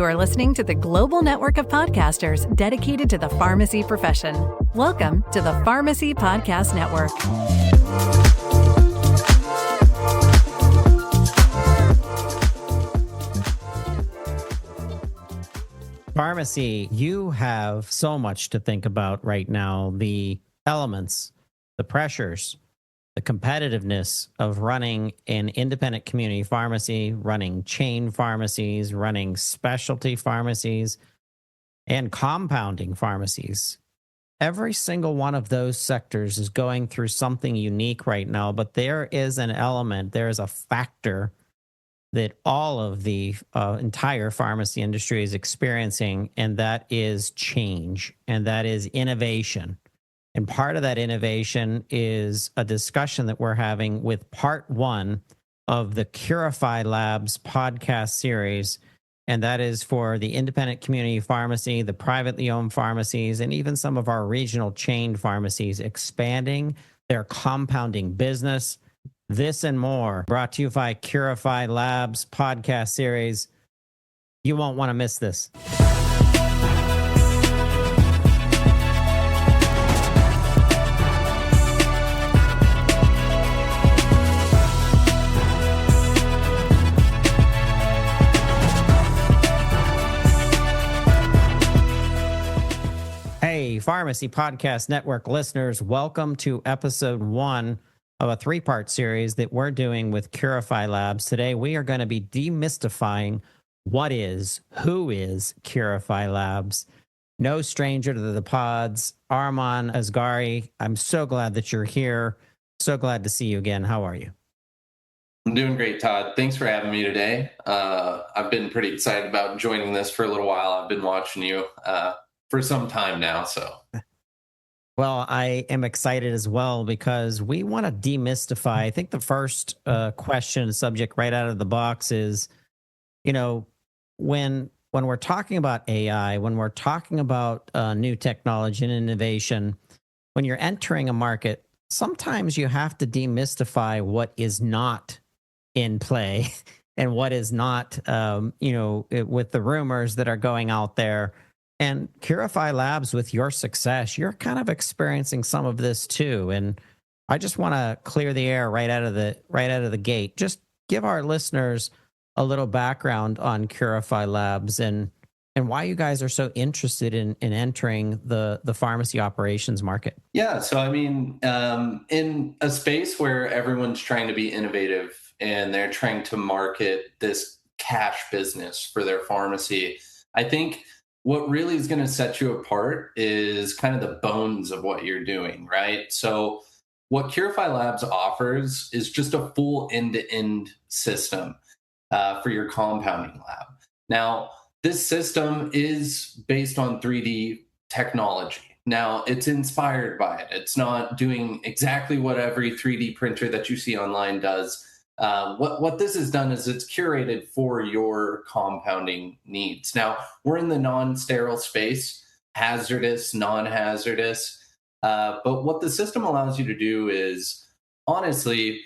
You are listening to the global network of podcasters dedicated to the pharmacy profession. Welcome to the Pharmacy Podcast Network. Pharmacy, you have so much to think about right now. The elements, the pressures, the competitiveness of running an independent community pharmacy, running chain pharmacies, running specialty pharmacies, and compounding pharmacies. Every single one of those sectors is going through something unique right now, but there is an element, there is a factor that all of the entire pharmacy industry is experiencing, and that is change, and that is innovation. And part of that innovation is a discussion that we're having with part one of the CurifyLabs Podcast Series, and that is for the independent community pharmacy, the privately owned pharmacies, and even some of our regional chain pharmacies expanding their compounding business. This and more, brought to you by CurifyLabs Podcast Series. You won't want to miss this. Hey, Pharmacy Podcast Network listeners, welcome to episode one of a three-part series that we're doing with CurifyLabs. Today, we are going to be demystifying who is CurifyLabs. No stranger to the pods. Arman Asghari, I'm so glad that you're here. So glad to see you again. How are you? I'm doing great, Todd. Thanks for having me today. I've been pretty excited about joining this for a little while. I've been watching you for some time now, so... Well, I am excited as well because we want to demystify. I think the first question subject right out of the box is, when we're talking about AI, when we're talking about new technology and innovation, when you're entering a market, sometimes you have to demystify what is not in play and what is not, with the rumors that are going out there. And CurifyLabs, with your success, you're kind of experiencing some of this too. And I just want to clear the air right out of the gate. Just give our listeners a little background on CurifyLabs and why you guys are so interested in entering the pharmacy operations market. Yeah, so I mean, in a space where everyone's trying to be innovative and they're trying to market this cash business for their pharmacy, I think what really is going to set you apart is kind of the bones of what you're doing, right? So what CurifyLabs offers is just a full end-to-end system for your compounding lab. Now, this system is based on 3D technology. Now, it's inspired by it. It's not doing exactly what every 3D printer that you see online does. What this has done is it's curated for your compounding needs. Now, we're in the non-sterile space, hazardous, non-hazardous. But what the system allows you to do is, honestly,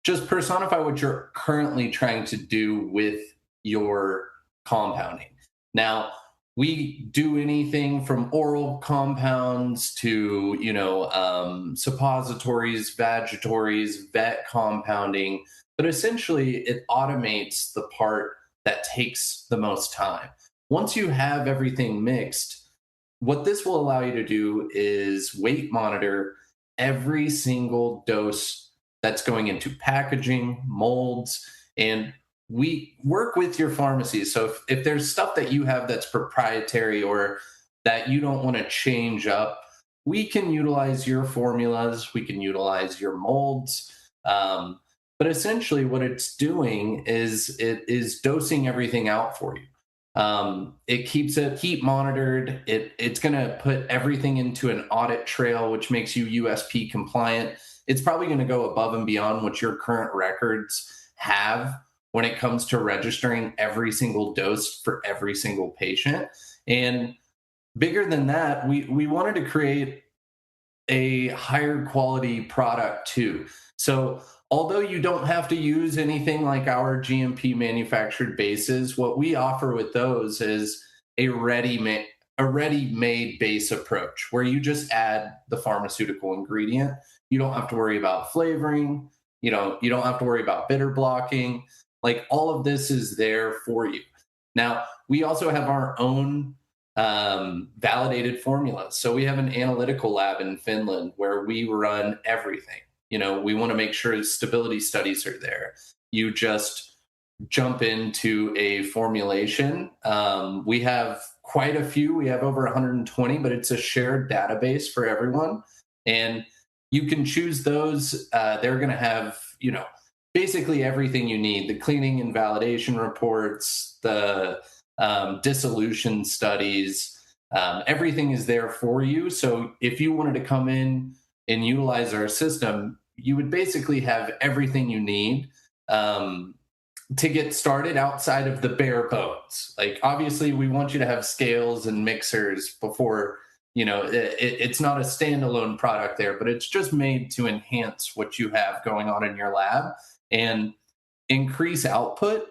just personify what you're currently trying to do with your compounding. Now, we do anything from oral compounds to, suppositories, vagitories, vet compounding. But essentially, it automates the part that takes the most time. Once you have everything mixed, what this will allow you to do is weight monitor every single dose that's going into packaging, molds, and we work with your pharmacy. So if there's stuff that you have that's proprietary or that you don't want to change up, we can utilize your formulas, we can utilize your molds. But essentially what it's doing is it is dosing everything out for you. It keeps it heat monitored. It's going to put everything into an audit trail, which makes you USP compliant. It's probably going to go above and beyond what your current records have when it comes to registering every single dose for every single patient. And bigger than that, we wanted to create a higher quality product too. So although you don't have to use anything like our GMP manufactured bases, what we offer with those is a ready-made base approach where you just add the pharmaceutical ingredient. You don't have to worry about flavoring. You don't have to worry about bitter blocking. Like, all of this is there for you. Now, we also have our own validated formulas. So we have an analytical lab in Finland where we run everything. We want to make sure stability studies are there. You just jump into a formulation. We have quite a few. We have over 120, but it's a shared database for everyone. And you can choose those. They're going to have, basically everything you need: the cleaning and validation reports, the dissolution studies, everything is there for you. So if you wanted to come in and utilize our system, you would basically have everything you need to get started outside of the bare bones. Like, obviously, we want you to have scales and mixers before, it's not a standalone product there, but it's just made to enhance what you have going on in your lab and increase output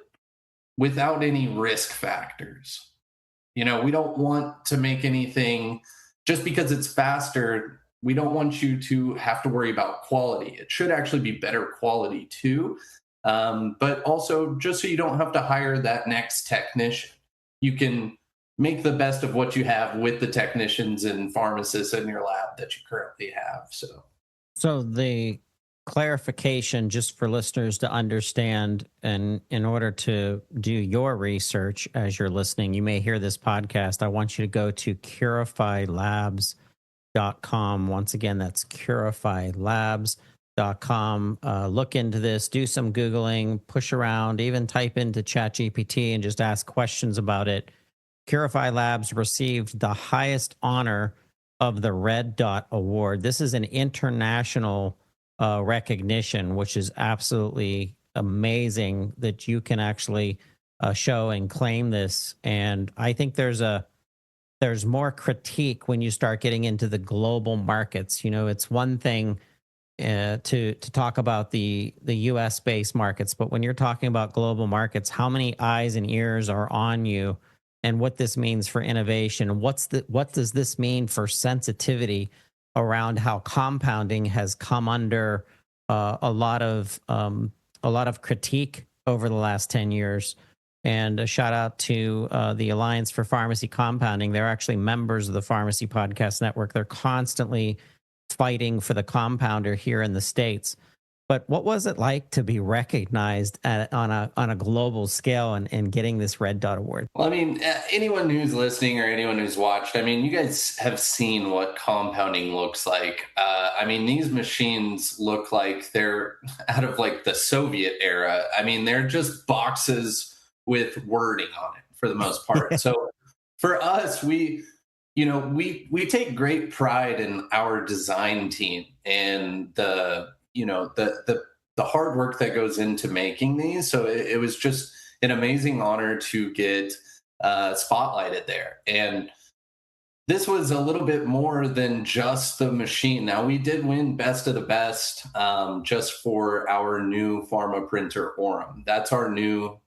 without any risk factors. We don't want to make anything just because it's faster. We don't want you to have to worry about quality. It should actually be better quality too. But also, just so you don't have to hire that next technician, you can make the best of what you have with the technicians and pharmacists in your lab that you currently have. So the clarification, just for listeners to understand, and in order to do your research as you're listening, you may hear this podcast. I want you to go to CurifyLabs.com. Once again, that's CurifyLabs.com. Look into this, do some Googling, push around, even type into ChatGPT and just ask questions about it. Curify Labs received the highest honor of the Red Dot Award. This is an international recognition, which is absolutely amazing that you can actually show and claim this. And I think there's more critique when you start getting into the global markets. It's one thing to talk about the US based markets, but when you're talking about global markets, how many eyes and ears are on you, and what this means for innovation? What does this mean for sensitivity around how compounding has come under a lot of critique over the last 10 years? And a shout out to the Alliance for Pharmacy Compounding. They're actually members of the Pharmacy Podcast Network. They're constantly fighting for the compounder here in the States. But what was it like to be recognized on a global scale and getting this Red Dot Award? Well, I mean, anyone who's listening or anyone who's watched, I mean, you guys have seen what compounding looks like. I mean, these machines look like they're out of like the Soviet era. I mean, they're just boxes with wording on it for the most part. So for us, we take great pride in our design team and the hard work that goes into making these. So it was just an amazing honor to get spotlighted there. And this was a little bit more than just the machine. Now, we did win Best of the Best just for our new pharma printer, Orem. That's our new,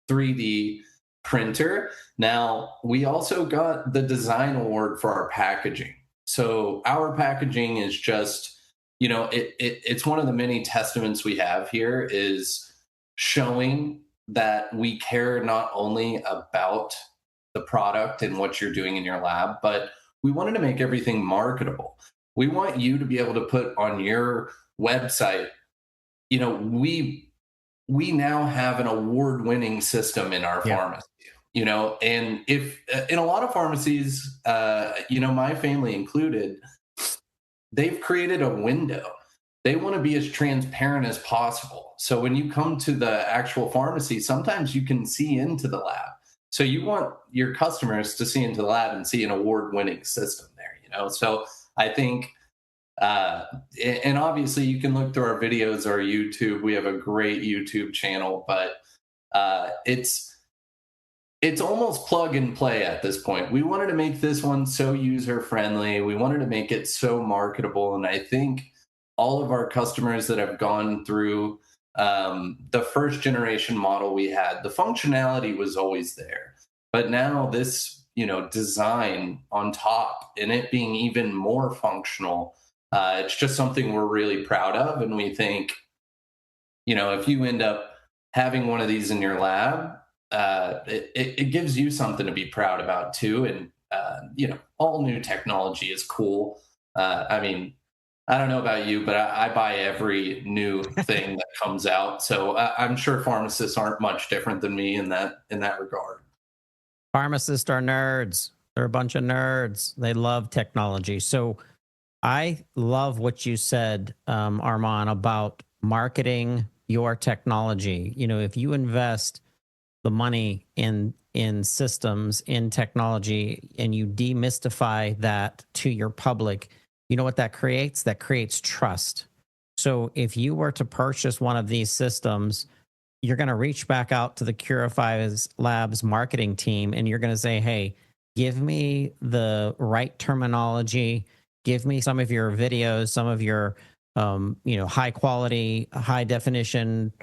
3D printer. Now, we also got the design award for our packaging. So our packaging is just, it's one of the many testaments we have here, is showing that we care not only about the product and what you're doing in your lab, but we wanted to make everything marketable. We want you to be able to put on your website, we now have an award-winning system in our pharmacy, and if in a lot of pharmacies, my family included, they've created a window. They want to be as transparent as possible. So when you come to the actual pharmacy, sometimes you can see into the lab. So you want your customers to see into the lab and see an award-winning system there, So I think, and obviously you can look through our videos, our YouTube. We have a great YouTube channel, but it's almost plug and play at this point. We wanted to make this one so user-friendly. We wanted to make it so marketable. And I think all of our customers that have gone through the first generation model we had, the functionality was always there. But now this, design on top and it being even more functional, it's just something we're really proud of. And we think, if you end up having one of these in your lab, it gives you something to be proud about too. And, all new technology is cool. I mean, I don't know about you, but I buy every new thing that comes out. So I'm sure pharmacists aren't much different than me in that regard. Pharmacists are nerds. They're a bunch of nerds. They love technology. So I love what you said, Armand, about marketing your technology. If you invest the money in systems, in technology, and you demystify that to your public, you know what that creates? That creates trust. So if you were to purchase one of these systems, you're going to reach back out to the CurifyLabs marketing team and you're going to say, hey, give me the right terminology, give me some of your videos, some of your high quality, high definition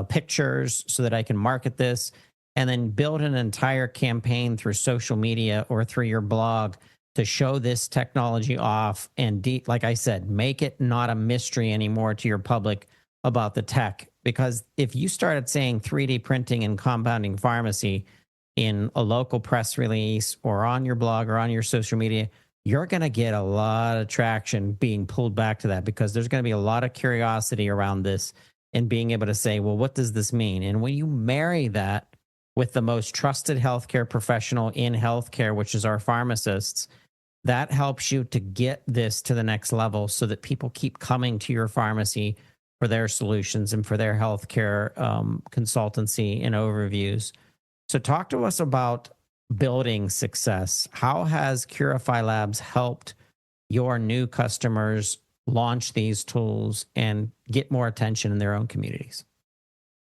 pictures so that I can market this, and then build an entire campaign through social media or through your blog to show this technology off. And like I said, make it not a mystery anymore to your public about the tech. Because if you started saying 3D printing and compounding pharmacy in a local press release or on your blog or on your social media, you're going to get a lot of traction being pulled back to that, because there's going to be a lot of curiosity around this and being able to say, well, what does this mean? And when you marry that with the most trusted healthcare professional in healthcare, which is our pharmacists, that helps you to get this to the next level so that people keep coming to your pharmacy for their solutions and for their healthcare consultancy and overviews. So talk to us about building success. How has CurifyLabs helped your new customers launch these tools and get more attention in their own communities?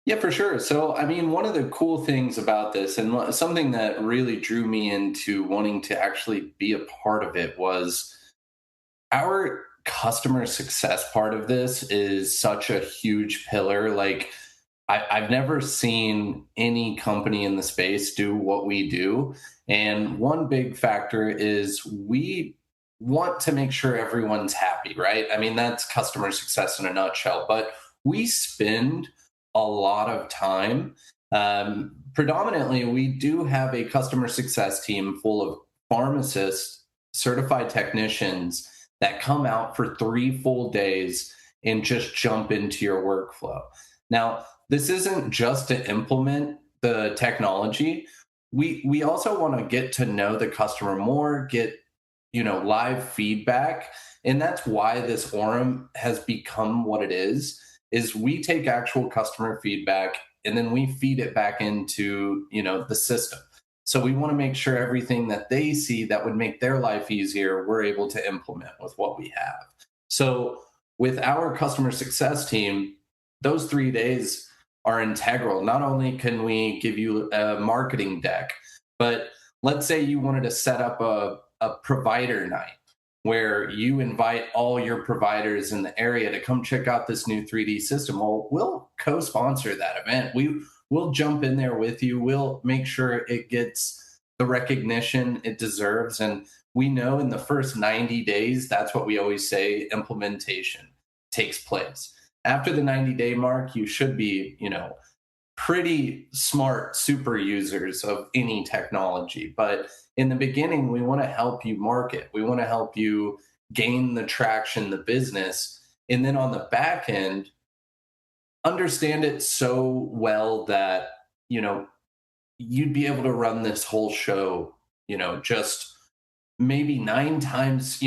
Yeah, for sure. So, I mean, one of the cool things about this and something that really drew me into wanting to actually be a part of it was our customer success part of this is such a huge pillar. Like, I've never seen any company in the space do what we do. And one big factor is we want to make sure everyone's happy, right? I mean, that's customer success in a nutshell. But we spend a lot of time. Predominantly, we do have a customer success team full of pharmacists, certified technicians that come out for 3 full days and just jump into your workflow. Now, this isn't just to implement the technology. We also want to get to know the customer more, get live feedback, and that's why this Orem has become what it is we take actual customer feedback and then we feed it back into the system. So we want to make sure everything that they see that would make their life easier, we're able to implement with what we have. So with our customer success team, those 3 days are integral. Not only can we give you a marketing deck, but let's say you wanted to set up a provider night where you invite all your providers in the area to come check out this new 3D system. Well, we'll co-sponsor that event. We'll jump in there with you. We'll make sure it gets the recognition it deserves. And we know in the first 90 days, that's what we always say, implementation takes place. After the 90-day mark, you should be, pretty smart super users of any technology. But in the beginning, we want to help you market. We want to help you gain the traction, the business. And then on the back end, understand it so well that, you'd be able to run this whole show, just maybe 9 times.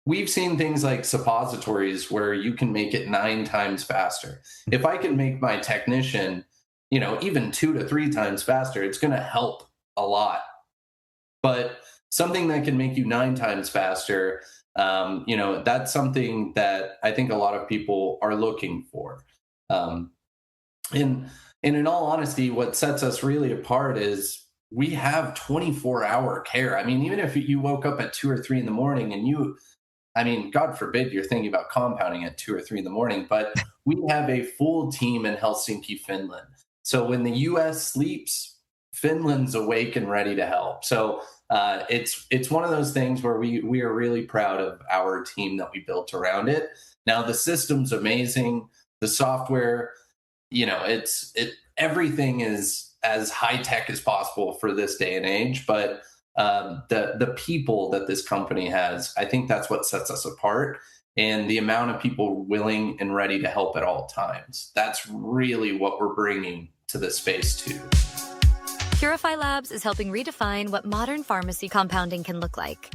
We've seen things like suppositories where you can make it 9 times faster. If I can make my technician, even 2 to 3 times faster, it's going to help a lot. But something that can make you 9 times faster, that's something that I think a lot of people are looking for. And in all honesty, what sets us really apart is we have 24-hour care. I mean, even if you woke up at 2 or 3 in the morning and I mean, God forbid you're thinking about compounding at 2 or 3 in the morning, but we have a full team in Helsinki, Finland. So when the US sleeps, Finland's awake and ready to help. So it's one of those things where we are really proud of our team that we built around it. Now the system's amazing. The software, everything is as high tech as possible for this day and age. But the people that this company has, I think that's what sets us apart. And the amount of people willing and ready to help at all times. That's really what we're bringing to this space too. CurifyLabs is helping redefine what modern pharmacy compounding can look like.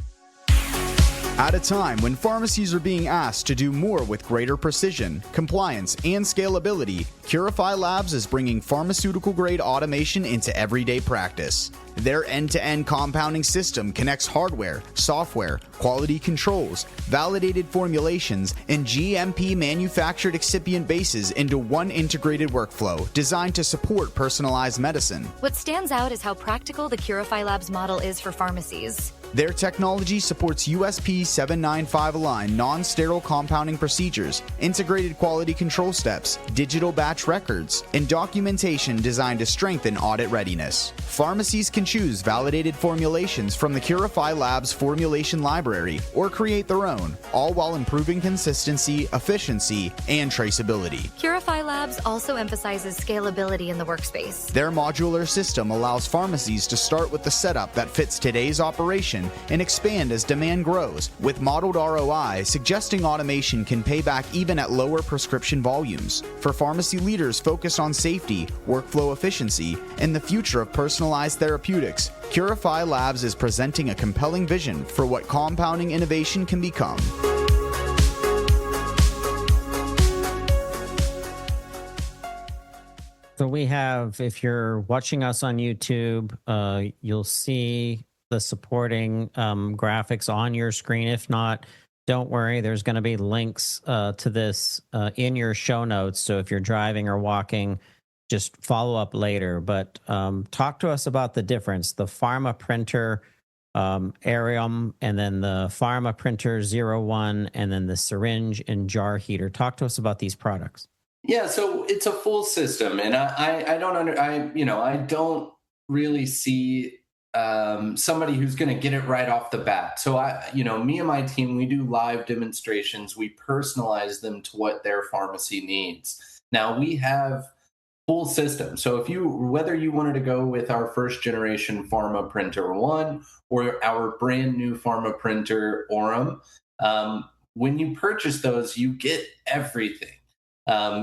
At a time when pharmacies are being asked to do more with greater precision, compliance, and scalability, CurifyLabs is bringing pharmaceutical-grade automation into everyday practice. Their end-to-end compounding system connects hardware, software, quality controls, validated formulations, and GMP manufactured excipient bases into one integrated workflow designed to support personalized medicine. What stands out is how practical the CurifyLabs model is for pharmacies. Their technology supports USP 795 aligned non-sterile compounding procedures, integrated quality control steps, digital batch records, and documentation designed to strengthen audit readiness. Pharmacies can choose validated formulations from the CurifyLabs formulation library or create their own, all while improving consistency, efficiency, and traceability. CurifyLabs also emphasizes scalability in the workspace. Their modular system allows pharmacies to start with the setup that fits today's operation and expand as demand grows, with modeled ROI suggesting automation can pay back even at lower prescription volumes. For pharmacy leaders focused on safety, workflow efficiency, and the future of personalized therapeutics, CurifyLabs is presenting a compelling vision for what compounding innovation can become. So we have, if you're watching us on YouTube, you'll see the supporting graphics on your screen. If not, don't worry, there's going to be links to this in your show notes. So if you're driving or walking, just follow up later. But talk to us about the difference, the Pharma Printer Arium, and then the Pharma Printer 01, and then the syringe and jar heater. Talk to us about these products. Yeah, so it's a full system, and I don't really see somebody who's going to get it right off the bat. So me and my team, we do live demonstrations. We personalize them to what their pharmacy needs. Now we have full system. So whether you wanted to go with our first generation Pharma Printer 1 or our brand new Pharma Printer Aurum, when you purchase those, you get everything.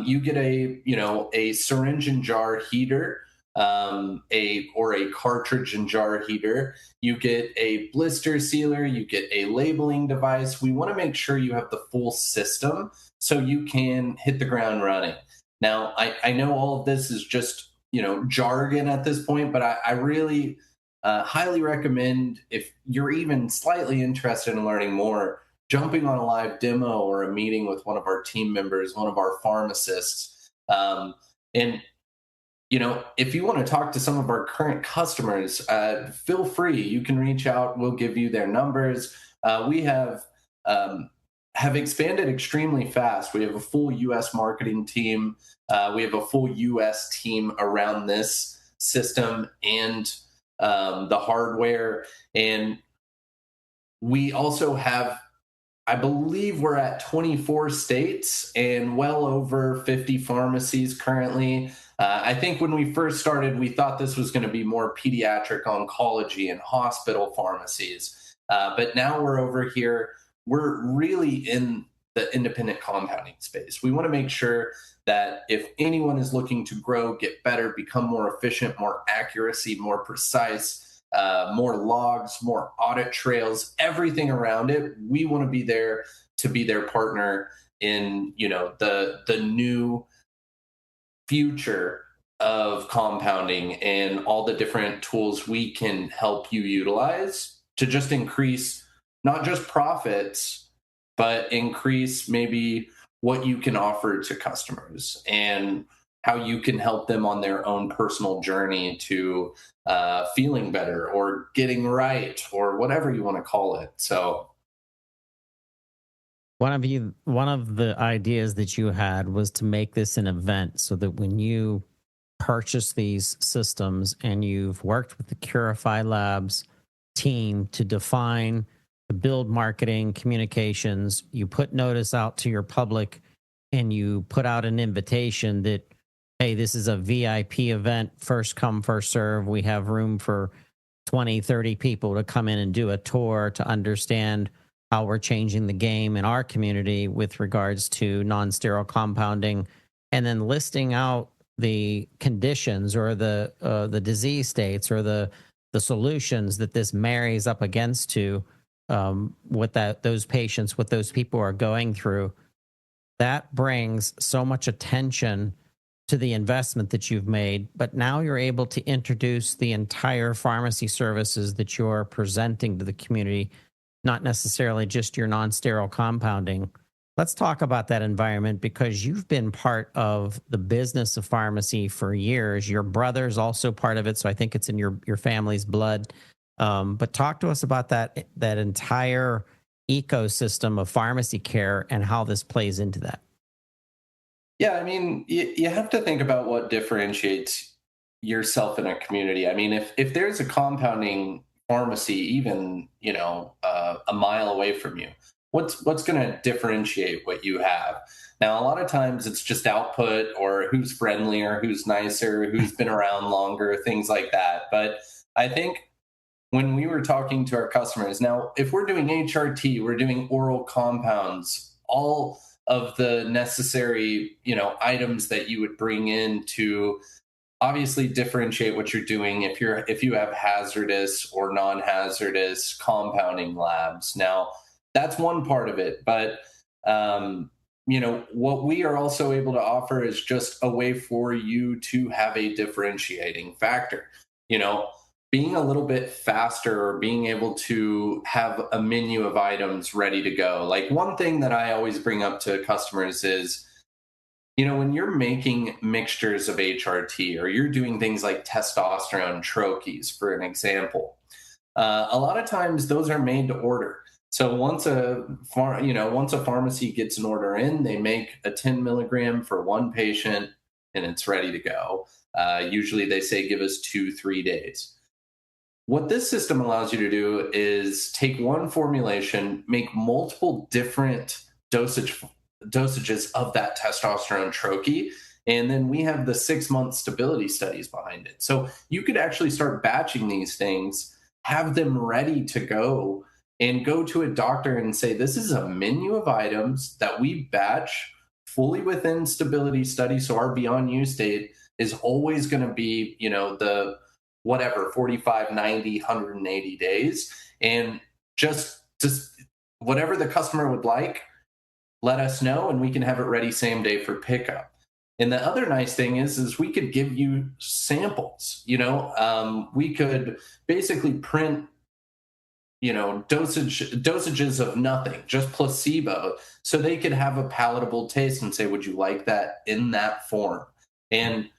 You get a syringe and jar heater, a cartridge and jar heater. You get a blister sealer. You get a labeling device. We want to make sure you have the full system so you can hit the ground running. Now, I know all of this is just jargon at this point, but I really highly recommend, if you're even slightly interested in learning more, jumping on a live demo or a meeting with one of our team members, one of our pharmacists. And if you want to talk to some of our current customers, feel free. You can reach out. We'll give you their numbers. We have expanded extremely fast. We have a full U.S. marketing team. We have a full U.S. team around this system and the hardware. And we also have, I believe we're at 24 states and well over 50 pharmacies currently. I think when we first started, we thought this was going to be more pediatric oncology and hospital pharmacies. But now we're over here. We're really in the independent compounding space. We want to make sure that if anyone is looking to grow, get better, become more efficient, more accuracy, more precise, more logs, more audit trails, everything around it, we want to be there to be their partner in the new future of compounding and all the different tools we can help you utilize to just increase not just profits, but increase maybe what you can offer to customers and how you can help them on their own personal journey to feeling better or getting right or whatever you want to call it. So One of the ideas that you had was to make this an event so that when you purchase these systems and you've worked with the CurifyLabs team to define, to build marketing, communications, you put notice out to your public and you put out an invitation that, hey, this is a VIP event, first come, first serve. We have room for 20, 30 people to come in and do a tour to understand how we're changing the game in our community with regards to non-sterile compounding, and then listing out the conditions or the disease states or the solutions that this marries up against to what those patients, what those people are going through. That brings so much attention to the investment that you've made, but now you're able to introduce the entire pharmacy services that you're presenting to the community, not necessarily just your non-sterile compounding. Let's talk about that environment, because you've been part of the business of pharmacy for years. Your brother's also part of it, so I think it's in your family's blood. But talk to us about that entire ecosystem of pharmacy care and how this plays into that. Yeah, I mean, you have to think about what differentiates yourself in a community. I mean, if there's a compounding pharmacy, even a mile away from you, what's going to differentiate what you have? Now, a lot of times it's just output, or who's friendlier, who's nicer, who's been around longer, things like that. But I think when we were talking to our customers, now, if we're doing HRT, we're doing oral compounds, all of the necessary, items that you would bring in to obviously differentiate what you're doing if you have hazardous or non-hazardous compounding labs. Now, that's one part of it, but what we are also able to offer is just a way for you to have a differentiating factor. Being a little bit faster, or being able to have a menu of items ready to go. Like, one thing that I always bring up to customers is, when you're making mixtures of HRT, or you're doing things like testosterone troches, for an example, a lot of times those are made to order. So once a pharmacy gets an order in, they make a 10 milligram for one patient and it's ready to go. Usually they say, give us 2-3 days. What this system allows you to do is take one formulation, make multiple different dosages of that testosterone troche, and then we have the 6-month stability studies behind it. So you could actually start batching these things, have them ready to go, and go to a doctor and say, this is a menu of items that we batch fully within stability study. So our beyond use date is always going to be, the 45, 90, 180 days. And just whatever the customer would like, let us know, and we can have it ready same day for pickup. And the other nice thing is we could give you samples. We could basically print, dosages of nothing, just placebo, so they could have a palatable taste and say, would you like that in that form? And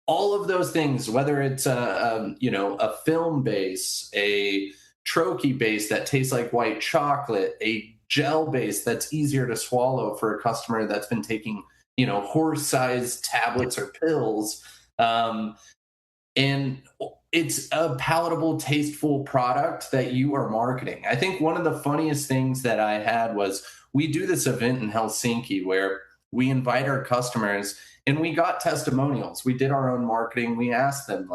all of those things, whether it's a film base, a troche base that tastes like white chocolate, a gel base that's easier to swallow for a customer that's been taking, horse-sized tablets or pills, and it's a palatable, tasteful product that you are marketing. I think one of the funniest things that I had was, we do this event in Helsinki where we invite our customers and we got testimonials. We did our own marketing. We asked them,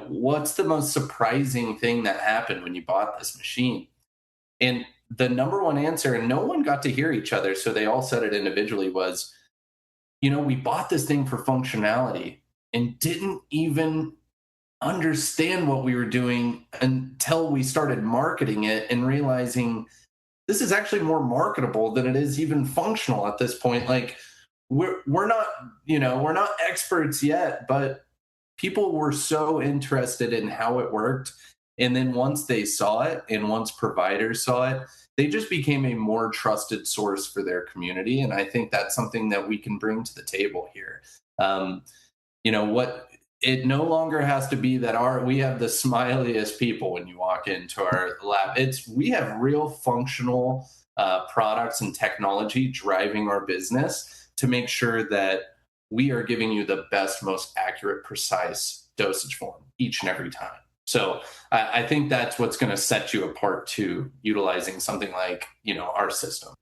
what's the most surprising thing that happened when you bought this machine? And the number one answer, and no one got to hear each other, so they all said it individually, was, we bought this thing for functionality and didn't even understand what we were doing until we started marketing it and realizing this is actually more marketable than it is even functional at this point. Like, we're not experts yet, but people were so interested in how it worked. And then once they saw it, and once providers saw it, they just became a more trusted source for their community. And I think that's something that we can bring to the table here. It no longer has to be that we have the smiliest people when you walk into our lab. We have real functional products and technology driving our business to make sure that we are giving you the best, most accurate, precise dosage form each and every time. So I think that's what's going to set you apart to utilizing something like, our system.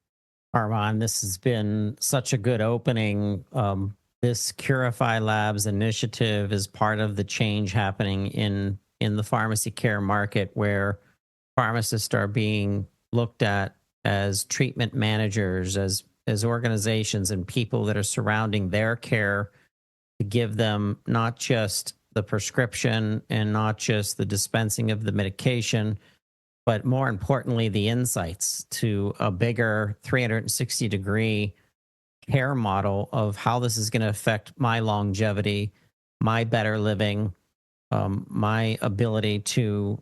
Armand, this has been such a good opening. This CurifyLabs initiative is part of the change happening in the pharmacy care market, where pharmacists are being looked at as treatment managers, as organizations and people that are surrounding their care to give them not just the prescription and not just the dispensing of the medication, but more importantly, the insights to a bigger 360-degree care model of how this is going to affect my longevity, my better living, my ability to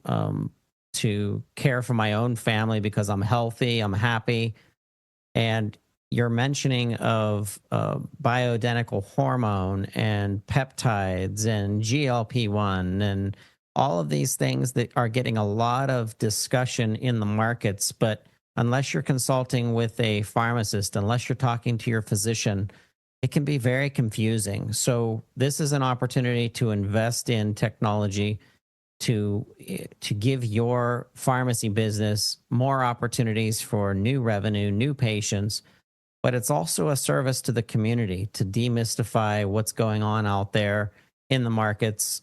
care for my own family because I'm healthy, I'm happy. And your mentioning of bioidentical hormone and peptides and GLP-1 and all of these things that are getting a lot of discussion in the markets, but unless you're consulting with a pharmacist, unless you're talking to your physician, it can be very confusing. So this is an opportunity to invest in technology to give your pharmacy business more opportunities for new revenue, new patients, but it's also a service to the community to demystify what's going on out there in the markets,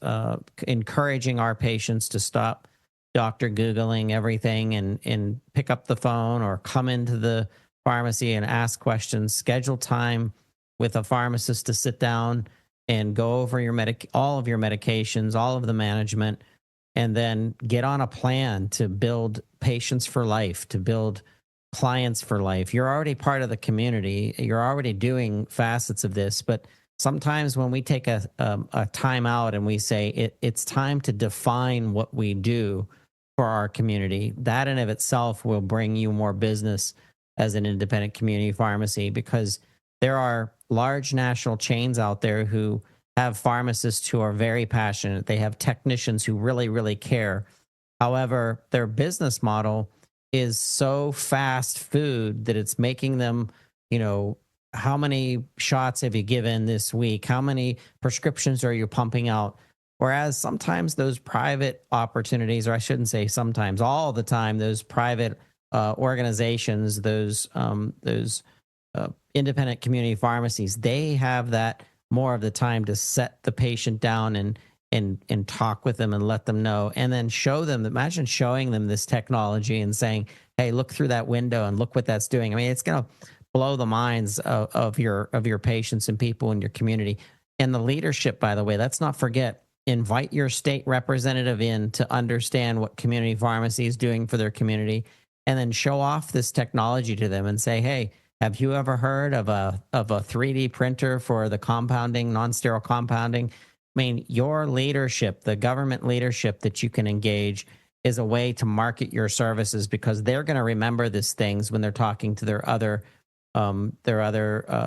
encouraging our patients to stop doctor Googling everything and pick up the phone or come into the pharmacy and ask questions, schedule time with a pharmacist to sit down and go over all of your medications, all of the management, and then get on a plan to build patients for life, to build clients for life. You're already part of the community. You're already doing facets of this, but sometimes when we take a time out and we say it's time to define what we do for our community, that in of itself will bring you more business as an independent community pharmacy, because there are large national chains out there who have pharmacists who are very passionate. They have technicians who really, really care. However, their business model is so fast food that it's making them, how many shots have you given this week? How many prescriptions are you pumping out? Whereas sometimes those private opportunities, or I shouldn't say sometimes, all the time, those private organizations, those independent community pharmacies, they have that more of the time to set the patient down and talk with them and let them know, and then show them. Imagine showing them this technology and saying, hey, look through that window and look what that's doing. I mean, it's going to blow the minds of your patients and people in your community. And the leadership, by the way, let's not forget, invite your state representative in to understand what community pharmacy is doing for their community, and then show off this technology to them and say, hey, have you ever heard of a 3D printer for the compounding, non-sterile compounding? I mean, your leadership, the government leadership that you can engage, is a way to market your services, because they're going to remember these things when they're talking to their other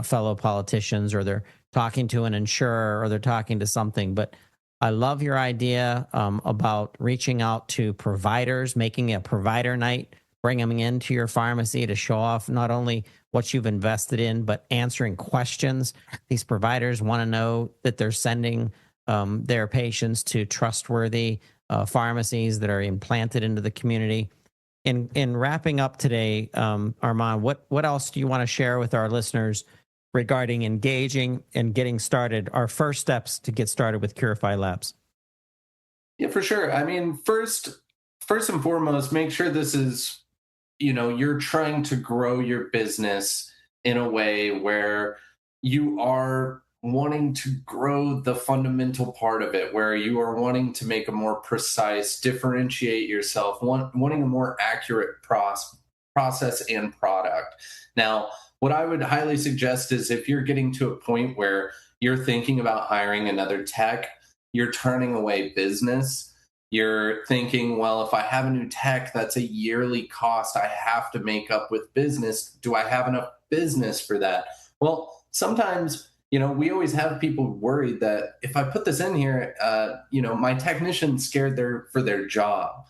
fellow politicians, or they're talking to an insurer, or they're talking to something. But I love your idea about reaching out to providers, making a provider night, bringing them into your pharmacy to show off not only what you've invested in, but answering questions. These providers want to know that they're sending their patients to trustworthy pharmacies that are implanted into the community. In wrapping up today, Armand, what else do you want to share with our listeners regarding engaging and getting started, our first steps to get started with CurifyLabs? Yeah, for sure. I mean, first and foremost, make sure this is, you're trying to grow your business in a way where you are wanting to grow the fundamental part of it, where you are wanting to make a more precise, differentiate yourself, wanting a more accurate process and product. Now, what I would highly suggest is, if you're getting to a point where you're thinking about hiring another tech, you're turning away business, you're thinking, well, if I have a new tech, that's a yearly cost I have to make up with business. Do I have enough business for that? Well, sometimes, we always have people worried that if I put this in here, my technician's scared for their job.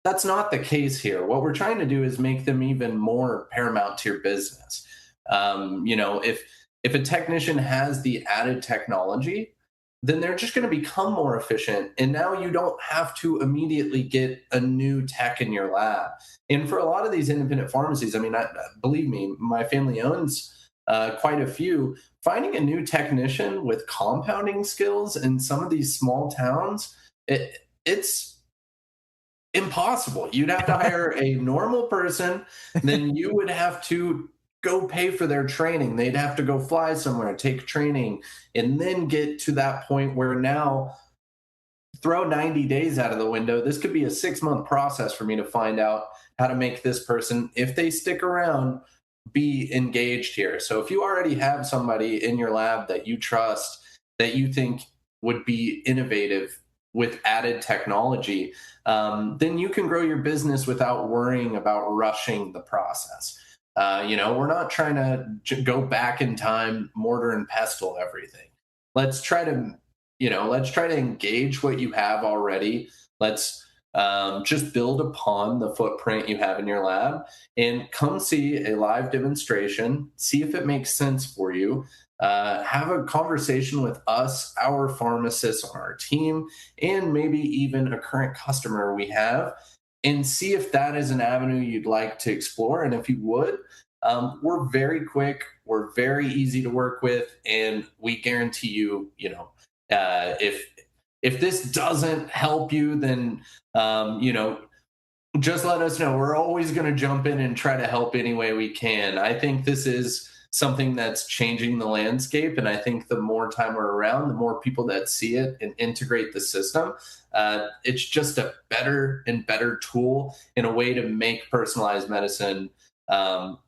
That's not the case here. What we're trying to do is make them even more paramount to your business. If a technician has the added technology, then they're just going to become more efficient. And now you don't have to immediately get a new tech in your lab. And for a lot of these independent pharmacies, I mean, believe me, my family owns quite a few. Finding a new technician with compounding skills in some of these small towns, it's impossible. You'd have to hire a normal person, then you would have to go pay for their training. They'd have to go fly somewhere, take training, and then get to that point where now throw 90 days out of the window. This could be a 6-month process for me to find out how to make this person, if they stick around, be engaged here. So if you already have somebody in your lab that you trust, that you think would be innovative with added technology, then you can grow your business without worrying about rushing the process. We're not trying to go back in time, mortar and pestle everything. Let's try to engage what you have already. Let's just build upon the footprint you have in your lab and come see a live demonstration, see if it makes sense for you. Have a conversation with us, our pharmacists on our team, and maybe even a current customer we have, and see if that is an avenue you'd like to explore. And if you would, we're very quick, we're very easy to work with, and we guarantee you, if this doesn't help you, then, just let us know. We're always going to jump in and try to help any way we can. I think this is something that's changing the landscape. And I think the more time we're around, the more people that see it and integrate the system, it's just a better and better tool in a way to make personalized medicine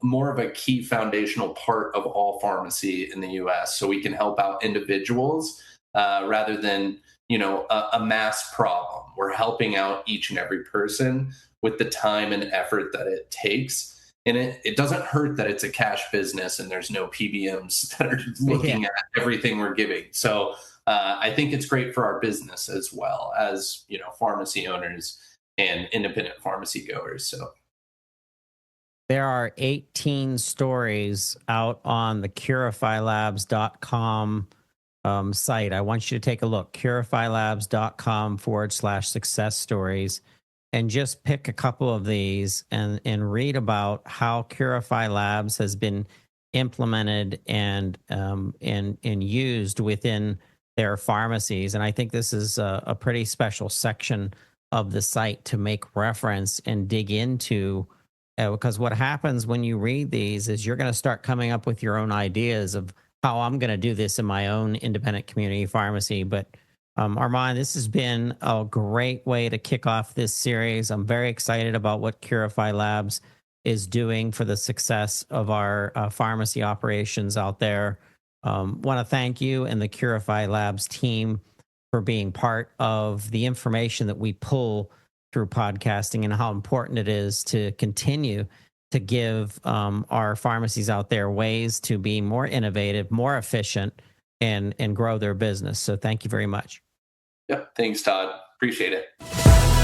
more of a key foundational part of all pharmacy in the US. So we can help out individuals rather than, a mass problem. We're helping out each and every person with the time and effort that it takes. And it doesn't hurt that it's a cash business and there's no PBMs that are looking at everything we're giving. So I think it's great for our business as well as, pharmacy owners and independent pharmacy goers. So there are 18 stories out on the CurifyLabs.com site. I want you to take a look, CurifyLabs.com/success stories. And just pick a couple of these and read about how Curify Labs has been implemented and used within their pharmacies. And I think this is a pretty special section of the site to make reference and dig into, because what happens when you read these is you're going to start coming up with your own ideas of how I'm going to do this in my own independent community pharmacy. But Armand, this has been a great way to kick off this series. I'm very excited about what Curify Labs is doing for the success of our pharmacy operations out there. Want to thank you and the Curify Labs team for being part of the information that we pull through podcasting and how important it is to continue to give our pharmacies out there ways to be more innovative, more efficient, and grow their business. So thank you very much. Yep. Thanks, Todd. Appreciate it.